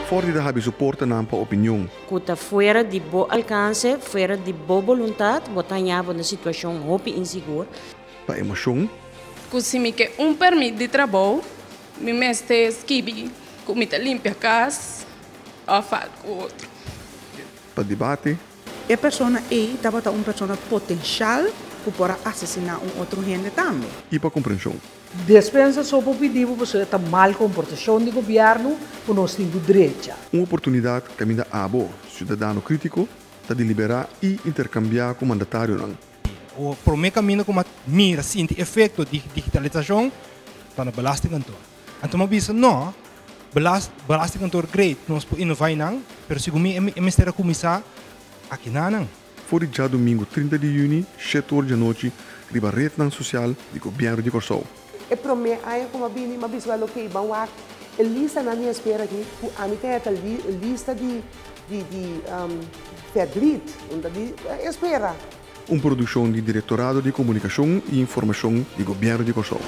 Fora de haver suporte na a opinião. Kuta fuera de bo alcance, fuera de bo voluntad, botanhava na situação roupa insegura. Para emoção. Se me quer permiso de trabalho, me mestre esquive, comida limpa a casa, ou falo com o outro. Para debate. A pessoa estava uma pessoa potencial para assassinar outro gente também. E para compreensão. Dispensa só para pedir para você estar mal comportação do governo por nós temos direito. Uma oportunidade que ainda há cidadão crítico, de deliberar e intercambiar com o mandatário. O para o meu caminho como mira sinto efeito de digitalização está na belastingkantoor. Então eu disse não, belastingkantoor great, nós podemos inovar não, mas se o ministério começar aqui não. Foi já domingo 30 de junho, 7 horas da noite, riba rede social do governo de Corsol. E para mim, aí como bem, mas visual ok, bom a lista na minha espera aqui, a mim tem a lista de Pedrit, onde espera. Uma produção de Diretorado de Comunicação e Informação do governo de Corsol.